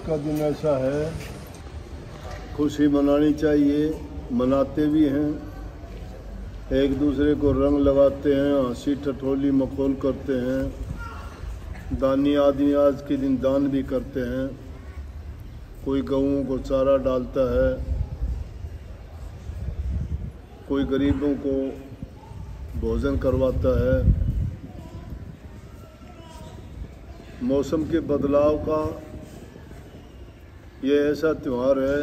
का दिन ऐसा है, खुशी मनानी चाहिए, मनाते भी हैं। एक दूसरे को रंग लगाते हैं, हंसी ठठोली मखौल करते हैं। दानी आदमी आज के दिन दान भी करते हैं। कोई गऊं को चारा डालता है, कोई गरीबों को भोजन करवाता है। मौसम के बदलाव का ये ऐसा त्यौहार है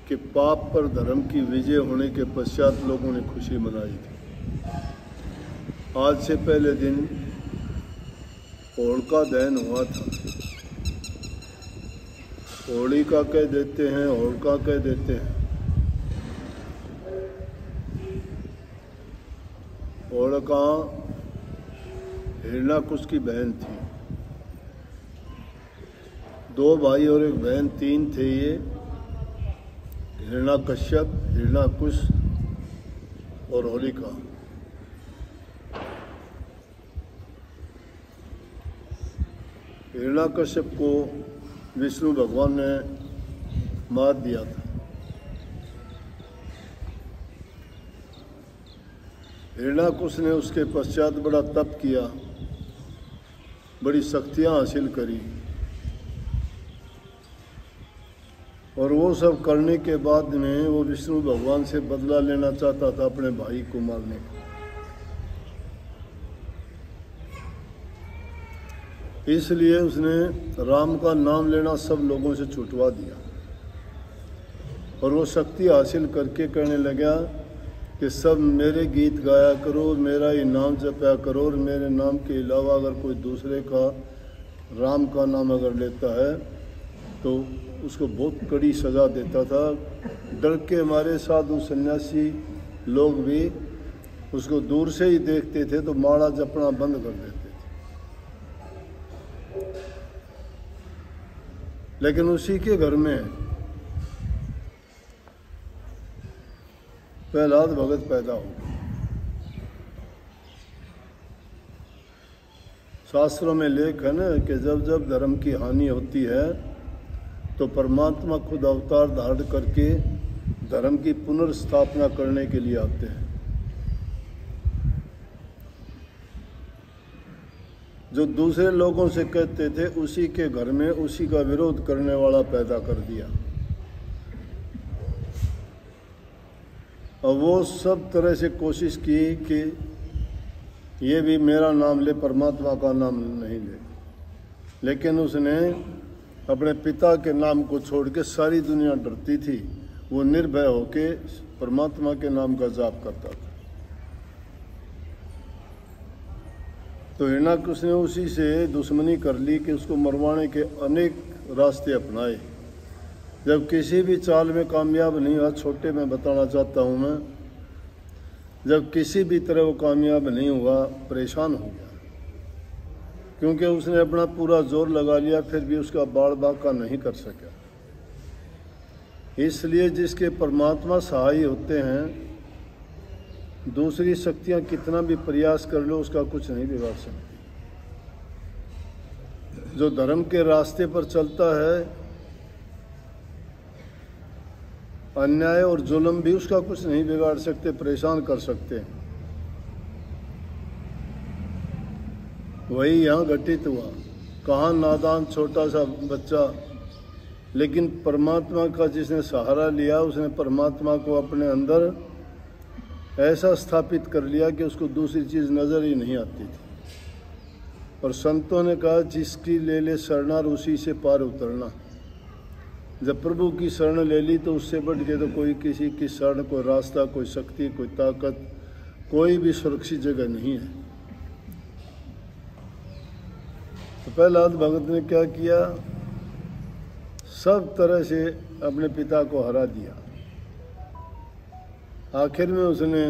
कि पाप पर धर्म की विजय होने के पश्चात लोगों ने खुशी मनाई थी। आज से पहले दिन होलिका दहन हुआ था। होलिका कह देते हैं, होलिका कह देते हैं। होलिका हिरण्याकुश की बहन थी। 2 भाई और 1 बहन, 3 थे ये। हिरण्याकश्यप, हिरण्याकुश और होलिका। हिरण्याकश्यप को विष्णु भगवान ने मार दिया था। हिरण्याकुश ने उसके पश्चात बड़ा तप किया, बड़ी शक्तियां हासिल करी, और वो सब करने के बाद में वो विष्णु भगवान से बदला लेना चाहता था अपने भाई को मारने का। इसलिए उसने राम का नाम लेना सब लोगों से छुटवा दिया, और वो शक्ति हासिल करके कहने लगा कि सब मेरे गीत गाया करो, मेरा ही नाम जपया करो, और मेरे नाम के अलावा अगर कोई दूसरे का राम का नाम अगर लेता है तो उसको बहुत कड़ी सज़ा देता था। डर के हमारे साधु सन्यासी लोग भी उसको दूर से ही देखते थे तो माला जपना बंद कर देते थे। लेकिन उसी के घर में प्रहलाद भगत पैदा हो। शास्त्रों में लेख है ना कि जब जब धर्म की हानि होती है तो परमात्मा खुद अवतार धारण करके धर्म की पुनर्स्थापना करने के लिए आते हैं। जो दूसरे लोगों से कहते थे उसी के घर में उसी का विरोध करने वाला पैदा कर दिया। और वो सब तरह से कोशिश की कि ये भी मेरा नाम ले, परमात्मा का नाम नहीं ले। लेकिन उसने अपने पिता के नाम को छोड़ के, सारी दुनिया डरती थी, वो निर्भय होके परमात्मा के नाम का जाप करता था। तो हिरण्याकुश ने उसी से दुश्मनी कर ली कि उसको मरवाने के अनेक रास्ते अपनाए। जब किसी भी चाल में कामयाब नहीं हुआ, छोटे में बताना चाहता हूँ मैं, जब किसी भी तरह वो कामयाब नहीं हुआ, परेशान हो गया, क्योंकि उसने अपना पूरा जोर लगा लिया, फिर भी उसका बाड़ बांका नहीं कर सका। इसलिए जिसके परमात्मा सहाय होते हैं, दूसरी शक्तियाँ कितना भी प्रयास कर लो उसका कुछ नहीं बिगाड़ सकती। जो धर्म के रास्ते पर चलता है, अन्याय और जुल्म भी उसका कुछ नहीं बिगाड़ सकते, परेशान कर सकते हैं। वही यहाँ घटित हुआ। कहाँ नादान छोटा सा बच्चा, लेकिन परमात्मा का जिसने सहारा लिया, उसने परमात्मा को अपने अंदर ऐसा स्थापित कर लिया कि उसको दूसरी चीज़ नज़र ही नहीं आती थी। और संतों ने कहा जिसकी ले ले शरणार उसी से पार उतरना। जब प्रभु की शरण ले ली तो उससे बढ़ के तो कोई किसी की शरण, कोई रास्ता, कोई शक्ति, कोई ताकत, कोई भी सुरक्षित जगह नहीं है। तो प्रहलाद भगत ने क्या किया, सब तरह से अपने पिता को हरा दिया। आखिर में उसने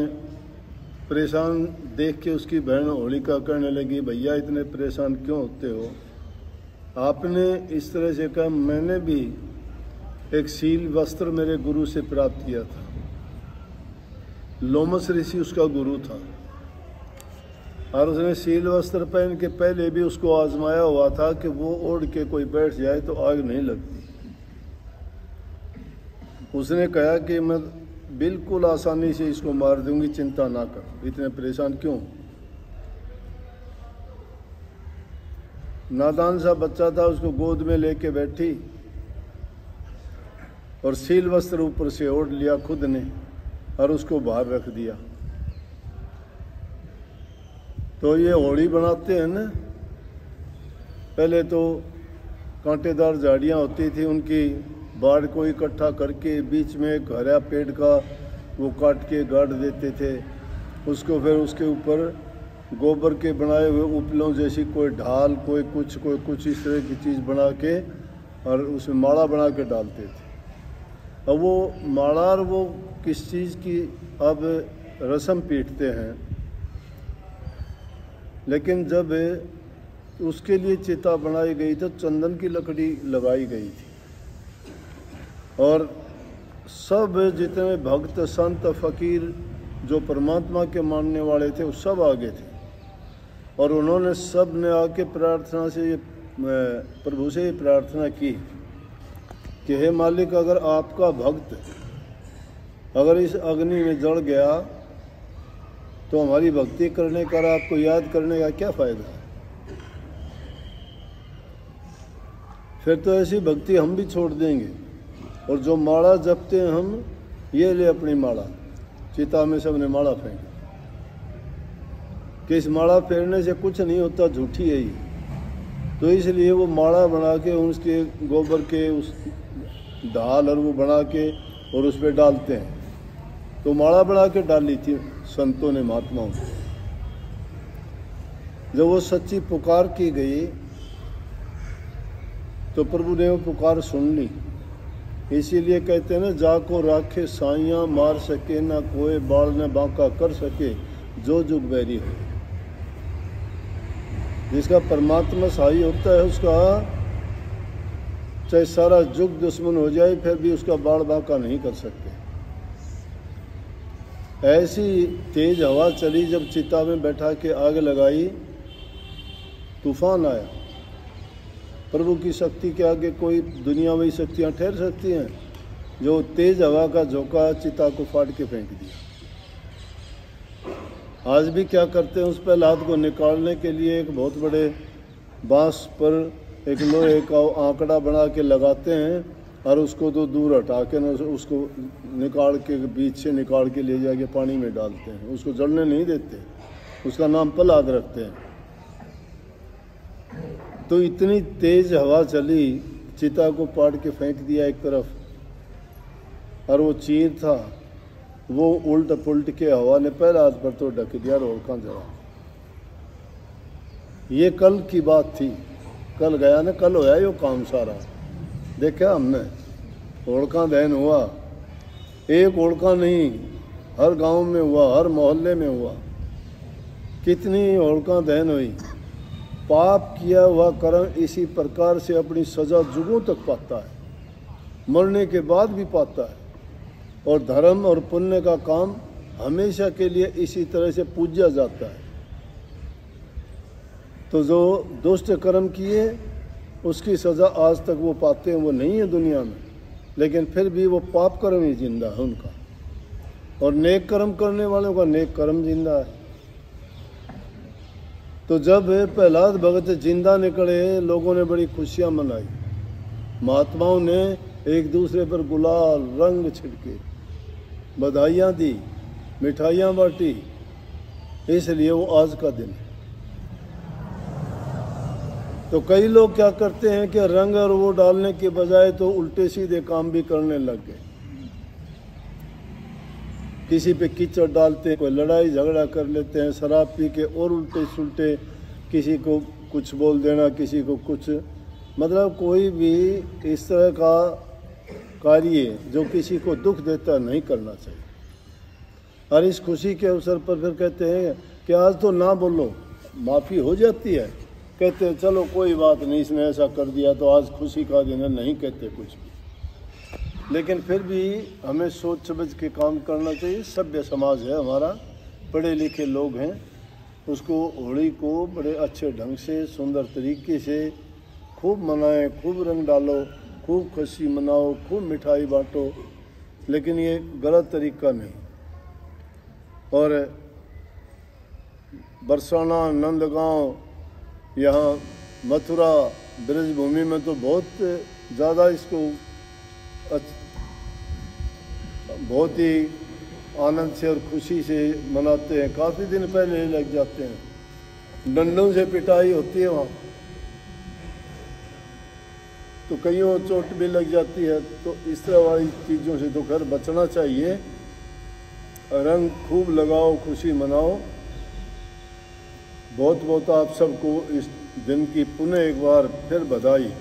परेशान देख के उसकी बहन होलिका कहने लगी, भैया इतने परेशान क्यों होते हो? आपने इस तरह से कहा, मैंने भी एक सील वस्त्र मेरे गुरु से प्राप्त किया था। लोमस ऋषि उसका गुरु था। और उसने सील वस्त्र पहन के पहले भी उसको आजमाया हुआ था कि वो ओढ़ के कोई बैठ जाए तो आग नहीं लगती। उसने कहा कि मैं बिल्कुल आसानी से इसको मार दूंगी, चिंता ना कर, इतने परेशान क्यों। नादान सा बच्चा था, उसको गोद में लेके बैठी और सील वस्त्र ऊपर से ओढ़ लिया खुद ने और उसको बाहर रख दिया। तो ये होड़ी बनाते हैं ना, पहले तो कांटेदार झाड़ियाँ होती थी, उनकी बाड़ को इकट्ठा करके बीच में एक हरा पेड़ का वो काट के गाड़ देते थे। उसको फिर उसके ऊपर गोबर के बनाए हुए उपलों जैसी कोई ढाल, कोई कुछ इस तरह की चीज़ बना के और उसमें माला बना के डालते थे। अब वो माला और वो किस चीज़ की अब रस्म पीटते हैं, लेकिन जब उसके लिए चिता बनाई गई तो चंदन की लकड़ी लगाई गई थी और सब जितने भक्त संत फकीर जो परमात्मा के मानने वाले थे वो सब आगे थे और उन्होंने सब ने आके प्रार्थना से प्रभु से प्रार्थना की कि हे मालिक, अगर आपका भक्त अगर इस अग्नि में जल गया तो हमारी भक्ति करने का, आपको याद करने का क्या फ़ायदा है। फिर तो ऐसी भक्ति हम भी छोड़ देंगे। और जो माला जपते हैं हम, ये ले अपनी माला, चिता में सबने माला फेंकी कि इस माला फेरने से कुछ नहीं होता, झूठी है ये। तो इसलिए वो माला बना के उसके गोबर के उस ढाल और वो बना के और उस पर डालते हैं। तो माला बना के डाली थी संतों ने, महात्माओं ने। जब वो सच्ची पुकार की गई तो प्रभु ने वो पुकार सुन ली। इसीलिए कहते हैं ना, जाको राखे साइयां मार सके ना कोई, बाल ने बांका कर सके जो जुग बैरी हो। जिसका परमात्मा सहाय होता है उसका चाहे सारा जुग दुश्मन हो जाए फिर भी उसका बाल बांका नहीं कर सकते। ऐसी तेज हवा चली, जब चिता में बैठा के आग लगाई, तूफान आया। प्रभु की शक्ति के आगे कोई दुनियावी शक्तियाँ ठहर सकती हैं। जो तेज हवा का झोंका चिता को फाड़ के फेंक दिया। आज भी क्या करते हैं, उस प्रहलाद को निकालने के लिए एक बहुत बड़े बांस पर एक लोहे का आंकड़ा बना के लगाते हैं और उसको तो दूर हटा के न उसको निकाल के बीच से निकाल के ले जाके पानी में डालते हैं। उसको जलने नहीं देते, उसका नाम प्रहलाद रखते हैं। तो इतनी तेज हवा चली, चिता को पाड़ के फेंक दिया एक तरफ, और वो चीर था वो उल्ट पुल्ट के हवा ने प्रहलाद पर तो ढक दिया और कहाँ जला। ये कल की बात थी, कल गया ना, कल होया यो काम सारा। देखा हमने, होड़का दहन हुआ, एक होड़का नहीं, हर गांव में हुआ, हर मोहल्ले में हुआ। कितनी होड़का दहन हुई। पाप किया हुआ कर्म इसी प्रकार से अपनी सजा जुगों तक पाता है, मरने के बाद भी पाता है। और धर्म और पुण्य का काम हमेशा के लिए इसी तरह से पूजा जाता है। तो जो दुष्ट कर्म किए उसकी सज़ा आज तक वो पाते हैं, वो नहीं है दुनिया में, लेकिन फिर भी वो पाप कर्म ही जिंदा है उनका, और नेक कर्म करने वालों का नेक कर्म जिंदा है। तो जब प्रहलाद भगत जिंदा निकले, लोगों ने बड़ी खुशियां मनाई। महात्माओं ने एक दूसरे पर गुलाल रंग छिड़के, बधाइयाँ दी, मिठाइयाँ बांटी। इसलिए वो आज का दिन है। तो कई लोग क्या करते हैं कि रंग और वो डालने के बजाय तो उल्टे सीधे काम भी करने लग गए। किसी पे कीचड़ डालते हैं, कोई लड़ाई झगड़ा कर लेते हैं, शराब पी के और उल्टे सुल्टे किसी को कुछ बोल देना, किसी को कुछ, मतलब कोई भी इस तरह का कार्य जो किसी को दुख देता नहीं करना चाहिए। और इस खुशी के अवसर पर फिर कहते हैं कि आज तो ना बोलो, माफ़ी हो जाती है। कहते हैं चलो कोई बात नहीं, इसने ऐसा कर दिया तो आज खुशी का दिन है, नहीं कहते कुछ भी। लेकिन फिर भी हमें सोच समझ के काम करना चाहिए। सभ्य समाज है हमारा, पढ़े लिखे लोग हैं, उसको होली को बड़े अच्छे ढंग से सुंदर तरीके से खूब मनाएं, खूब रंग डालो, खूब खुशी मनाओ, खूब मिठाई बांटो, लेकिन ये गलत तरीका नहीं। और बरसाना, नंदगांव, यहाँ मथुरा ब्रज भूमि में तो बहुत ज़्यादा इसको बहुत ही आनंद से और खुशी से मनाते हैं। काफ़ी दिन पहले लग जाते हैं, डंडों से पिटाई होती है वहाँ, तो कईयों चोट भी लग जाती है। तो इस तरह वाली चीज़ों से तो घर बचना चाहिए। रंग खूब लगाओ, खुशी मनाओ। बहुत बहुत आप सबको इस दिन की पुनः एक बार फिर बधाई।